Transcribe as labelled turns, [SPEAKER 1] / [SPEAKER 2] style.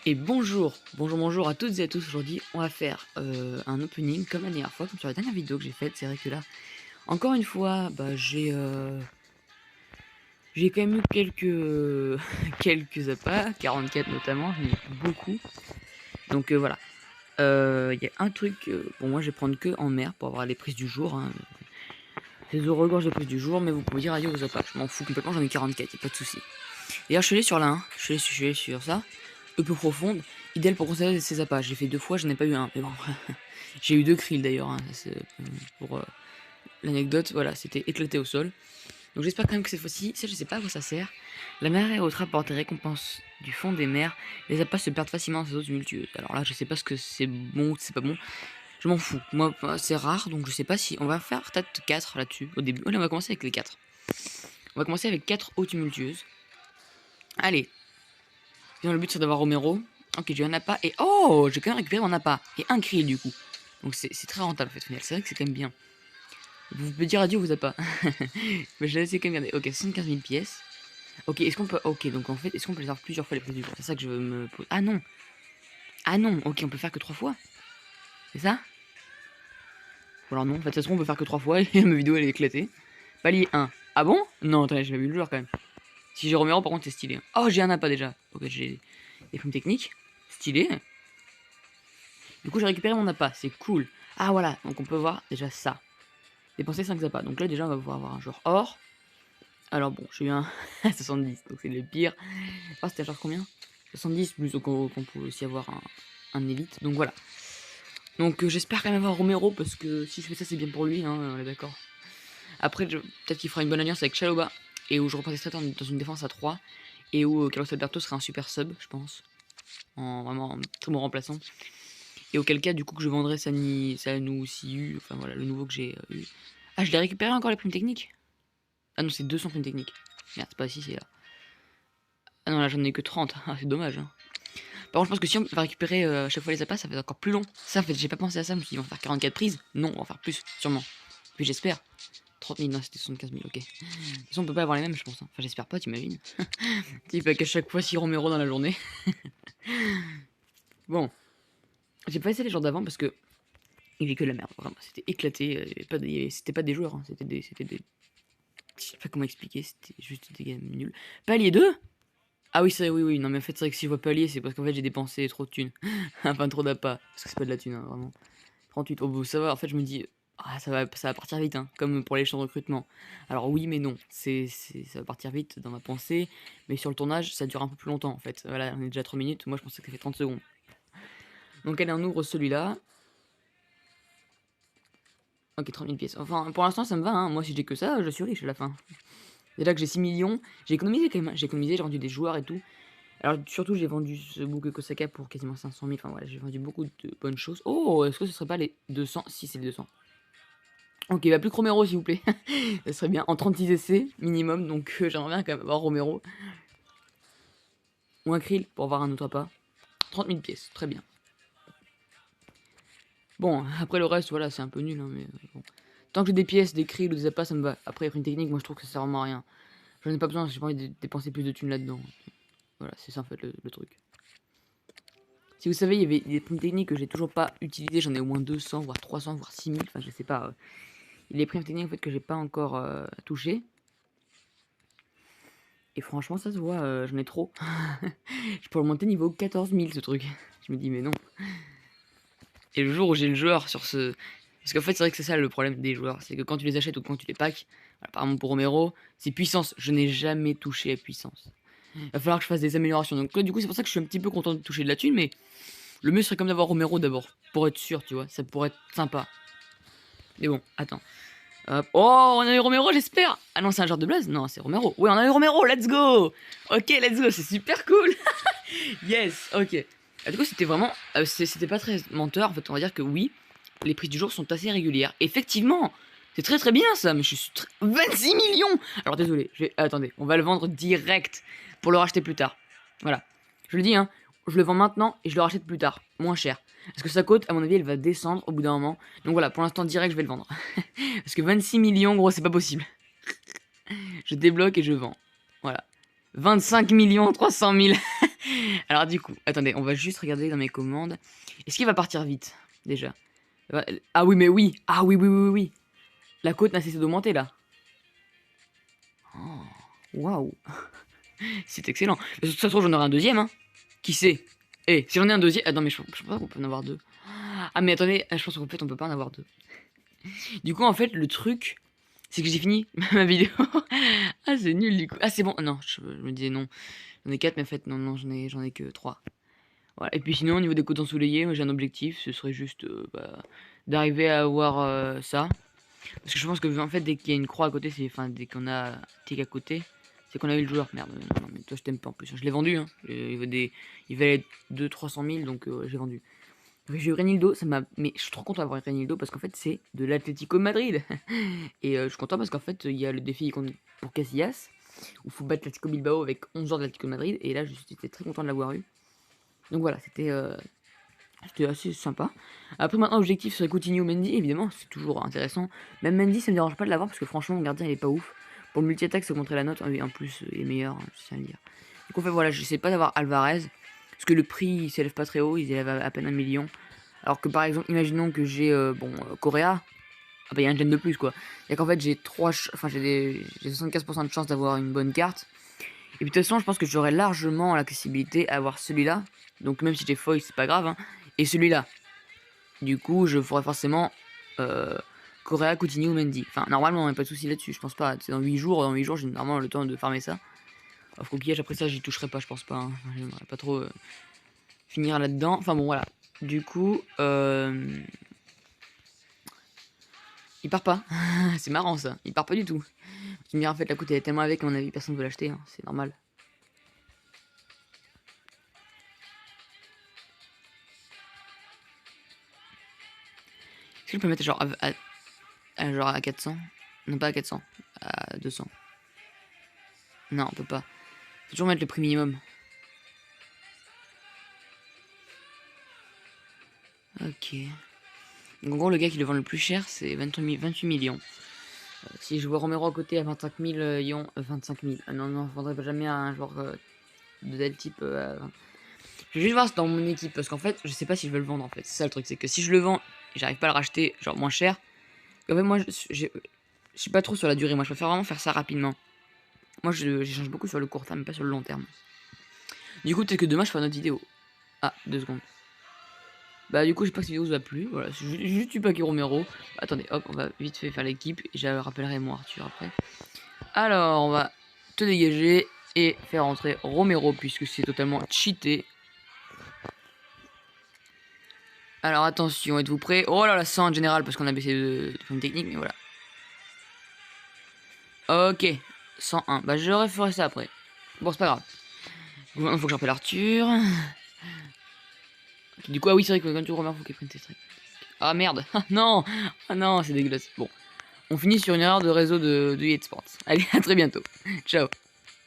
[SPEAKER 1] Et bonjour à toutes et à tous. Aujourd'hui, on va faire un opening comme la dernière fois, comme sur la dernière vidéo que j'ai faite. C'est vrai que là, encore une fois, j'ai quand même eu quelques quelques appâts, 44 notamment, j'en ai eu beaucoup. Donc voilà. Il y a un truc, bon moi je vais prendre que en mer pour avoir les prises du jour. Hein. Les regorge de prises du jour, mais vous pouvez dire adieu aux appâts. Je m'en fous complètement, j'en ai 44, y a pas de souci. D'ailleurs, je suis allé sur la 1, je suis allé sur ça. Peu profonde, idéal pour conserver ses appâts. J'ai fait 2 fois, j'en ai pas eu un, mais bon. J'ai eu 2 krills d'ailleurs, hein, pour l'anecdote, voilà, c'était éclaté au sol. Donc j'espère quand même que cette fois-ci, ça je sais pas à quoi ça sert. La mer est haute rapporte des récompenses du fond des mers, les appâts se perdent facilement dans ces eaux tumultueuses. Alors là, je sais pas ce que c'est bon ou c'est pas bon, je m'en fous. Moi, c'est rare, donc je sais pas si... On va faire peut-être 4 là-dessus, au début. Allez, on va commencer avec les 4. On va commencer avec 4 eaux tumultueuses. Allez. Le but c'est d'avoir Romero. Ok, j'ai un appât et... Oh, j'ai quand même récupéré mon appât. Et un krill du coup. Donc c'est très rentable en fait, final. C'est vrai que c'est quand même bien. Vous pouvez dire adieu aux appâts. Mais je vais laisser quand même garder. Ok, 75 000 pièces. Ok, est-ce qu'on peut... Ok, donc en fait, est-ce qu'on peut les avoir plusieurs fois les prix du jour? C'est ça que je veux me poser. Ah non. Ah non, ok, on peut faire que 3 fois. C'est ça? Ou alors non, en fait, ça se trouve, on peut faire que 3 fois et ma vidéo elle est éclatée. Palier 1. Ah bon? Non, attendez, j'ai pas vu le joueur quand même. Si j'ai Romero, par contre, c'est stylé. Oh, j'ai un appât déjà. Ok, j'ai des primes techniques. Stylé. Du coup, j'ai récupéré mon appât, c'est cool. Ah voilà, donc on peut voir déjà ça. Dépenser 5 appâts. Donc là, déjà, on va pouvoir avoir un joueur or. Alors bon, j'ai eu un 70, donc c'est le pire. Ah, c'était genre combien? 70, plus donc on peut aussi avoir un élite. Donc voilà. Donc j'espère quand même avoir Romero, parce que si je fais ça, c'est bien pour lui, hein, on est d'accord. Après, peut-être qu'il fera une bonne alliance avec Chaloba, et où je repasserai dans une défense à 3, et où Carlos Alberto sera un super sub, je pense. Vraiment un très bon remplaçant. Et auquel cas, du coup, que je vendrais Sanou, Siu, enfin voilà, le nouveau que j'ai eu. Ah, je l'ai récupéré encore les primes techniques? Ah non, c'est 200 primes techniques. Merde, c'est pas ici, c'est là. Ah non, là j'en ai que 30. Ah, c'est dommage. Hein. Par contre, je pense que si on va récupérer à chaque fois les appâts, ça va être encore plus long. Ça, en fait, j'ai pas pensé à ça. Je me suis dit, ils vont faire 44 prises. Non, on va en faire plus, sûrement. Puis j'espère. 30 000, non, c'était 75 000, ok. De toute façon, on peut pas avoir les mêmes, je pense. Hein. Enfin, j'espère pas, t'imagines. Il fait qu'à chaque fois 6 Romero dans la journée. Bon. J'ai pas essayé les jours d'avant parce que il est que de la merde, vraiment. C'était éclaté. C'était pas des joueurs, hein. C'était des. Je sais pas comment expliquer, c'était juste des games nuls. Palier 2. Ah oui, ça, oui. Non, mais en fait, c'est vrai que si je vois palier, c'est parce qu'en fait, j'ai dépensé trop de thunes. Enfin, trop d'appâts. Parce que c'est pas de la thune, hein, vraiment. 38. Oh, bon, ça va, en fait, je me dis. Ah, ça va partir vite, hein, comme pour les champs de recrutement. Alors, oui, mais non. Ça va partir vite dans ma pensée. Mais sur le tournage, ça dure un peu plus longtemps, en fait. Voilà, on est déjà à 3 minutes. Moi, je pensais que ça fait 30 secondes. Donc, allez, on ouvre celui-là. Ok, 30 000 pièces. Enfin, pour l'instant, ça me va. Hein. Moi, si j'ai que ça, je suis riche à la fin. Déjà que j'ai 6 millions, j'ai économisé quand même. J'ai économisé, j'ai vendu des joueurs et tout. Alors, surtout, j'ai vendu ce bouquet Kosaka pour quasiment 500 000. Enfin, voilà, j'ai vendu beaucoup de bonnes choses. Oh, est-ce que ce serait pas les 200? Si, c'est les 200. Ok, bah plus que Romero, s'il vous plaît. Ça serait bien. En 36 essais, minimum. Donc, j'aimerais bien quand même avoir Romero. Ou un Krill pour avoir un autre pas. 30 000 pièces, très bien. Bon, après le reste, voilà, c'est un peu nul. Hein, mais bon. Tant que j'ai des pièces, des Krill ou des appâts, ça me va. Après, une technique, moi je trouve que ça sert vraiment à rien. J'en ai pas besoin, j'ai pas envie de dépenser plus de thunes là-dedans. Voilà, c'est ça en fait le truc. Si vous savez, il y avait des primes techniques que j'ai toujours pas utilisées, j'en ai au moins 200, voire 300, voire 6000, enfin je sais pas. Il y a des primes techniques en fait que j'ai pas encore touché. Et franchement, ça se voit, j'en ai trop. Je peux le monter niveau 14 000 ce truc. Je me dis, mais non. Et le jour où j'ai le joueur sur ce. Parce qu'en fait, c'est vrai que c'est ça le problème des joueurs. C'est que quand tu les achètes ou quand tu les packs, voilà, par exemple pour Romero, c'est puissance. Je n'ai jamais touché à puissance. Il va falloir que je fasse des améliorations. Donc là, du coup, c'est pour ça que je suis un petit peu content de toucher de la thune, mais le mieux serait comme d'avoir Romero d'abord. Pour être sûr, tu vois. Ça pourrait être sympa. Mais bon, attends. Hop. Oh, on a eu Romero, j'espère. Ah non, c'est un genre de blaze. Non, c'est Romero. Oui, on a eu Romero, let's go. Ok, let's go, c'est super cool. Yes, ok. Ah, du coup, c'était vraiment. C'était pas très menteur. En fait, on va dire que oui, les prises du jour sont assez régulières. Effectivement, c'est très très bien ça, mais je suis 26 millions. Alors désolé, attendez, on va le vendre direct pour le racheter plus tard. Voilà, je le dis, hein, je le vends maintenant et je le rachète plus tard, moins cher. Parce que sa cote, à mon avis, elle va descendre au bout d'un moment. Donc voilà, pour l'instant, direct, je vais le vendre. Parce que 26 millions, gros, c'est pas possible. Je débloque et je vends. Voilà. 25 millions 300 000. Alors du coup, attendez, on va juste regarder dans mes commandes. Est-ce qu'il va partir vite, déjà? Ah oui, mais oui. Ah oui, oui, oui, oui, oui. La côte n'a cessé d'augmenter, là. Oh, waouh. C'est excellent. De toute façon, j'en aurai un deuxième, hein. Qui sait? Eh, si j'en ai un deuxième... Ah non, mais je pense pas qu'on peut en avoir deux. Ah, mais attendez, je pense qu'en fait, on peut pas en avoir deux. Du coup, en fait, le truc, c'est que j'ai fini ma vidéo. Ah, c'est nul, du coup. Ah, c'est bon. Non, je me disais non. J'en ai 4, mais en fait, non, non, j'en ai que 3. Voilà. Et puis sinon, au niveau des côtes ensoleillées, moi j'ai un objectif, ce serait juste d'arriver à avoir ça. Parce que je pense que en fait, dès qu'il y a une croix à côté, c'est, enfin, dès qu'on a tick à côté, c'est qu'on a eu le joueur. Merde, non, non, mais toi je t'aime pas en plus. Je l'ai vendu, hein. Il valait 200-300 000, donc j'ai vendu. J'ai eu Renildo, ça m'a. Mais je suis trop content d'avoir Renildo parce qu'en fait, c'est de l'Atlético Madrid. Et je suis content parce qu'en fait, il y a le défi pour Casillas, où il faut battre l'Atlético Bilbao avec 11 joueurs de l'Atlético Madrid. Et là, j'étais très content de l'avoir eu. Donc voilà, c'était assez sympa. Après, maintenant, objectif serait Coutinho Mendy, évidemment, c'est toujours intéressant. Même Mendy, ça me dérange pas de l'avoir parce que franchement, mon gardien, il est pas ouf. Pour le multi-attaque, ça montrer la note, et en plus, il est meilleur, je tiens à le dire. Donc en fait, voilà, je sais pas d'avoir Alvarez, parce que le prix, il s'élève pas très haut, il s'élève à peine 1 million. Alors que par exemple, imaginons que j'ai, Correa, ah bah il y a un gemme de plus, quoi. Et qu'en fait, j'ai 75% de chance d'avoir une bonne carte. Et puis de toute façon, je pense que j'aurais largement l'accessibilité à avoir celui-là. Donc même si j'ai foil, c'est pas grave, hein. Et celui-là. Du coup, je ferai forcément Correa, Coutinho ou Mendy. Enfin, normalement, il n'y a pas de souci là-dessus. Je pense pas. C'est dans 8 jours. Dans 8 jours, j'ai normalement le temps de farmer ça. Alors, coquillage, après ça, j'y toucherai pas, je pense pas. Hein. J'aimerais pas trop finir là-dedans. Enfin bon, voilà. Du coup, il part pas. C'est marrant ça. Il part pas du tout. Tu me diras, en fait, la coûte elle est tellement avec, à mon avis, personne ne veut l'acheter. Hein. C'est normal. Est-ce que je peux mettre genre genre à 400? Non, pas à 400. À 200. Non, on peut pas. Faut toujours mettre le prix minimum. Ok. Donc en gros, le gars qui le vend le plus cher, c'est 28 millions. Si je vois Romero à côté à 25 000, 25 000. Non, non, je vendrais pas jamais un joueur de tel type. Je vais juste voir dans mon équipe, parce qu'en fait, je sais pas si je vais le vendre en fait. C'est ça le truc, c'est que si je le vends et j'arrive pas à le racheter genre moins cher, en fait, moi, je suis pas trop sur la durée. Moi, je préfère vraiment faire ça rapidement. Moi, j'échange beaucoup sur le court terme, mais pas sur le long terme. Du coup, peut-être que demain, je ferai une autre vidéo. Ah, 2 secondes. Bah, du coup, j'espère que cette vidéo vous a plu. Voilà, c'est juste du paquet Romero. Attendez, hop, on va vite fait faire l'équipe. Et je rappellerai moi, Arthur, après. Alors, on va te dégager et faire entrer Romero, puisque c'est totalement cheaté. Alors, attention, êtes-vous prêts? Oh là là, 100 en général, parce qu'on a baissé de point technique, mais voilà. Ok, 101. Bah, je referai ça après. Bon, c'est pas grave. Maintenant, faut que j'appelle Arthur. Okay, du coup, ah oui, c'est vrai que quand tu remarques, faut qu'il prenne tes strikes. Ah merde, ah non, ah non, c'est dégueulasse. Bon, on finit sur une erreur de réseau de Sports. Allez, à très bientôt. Ciao.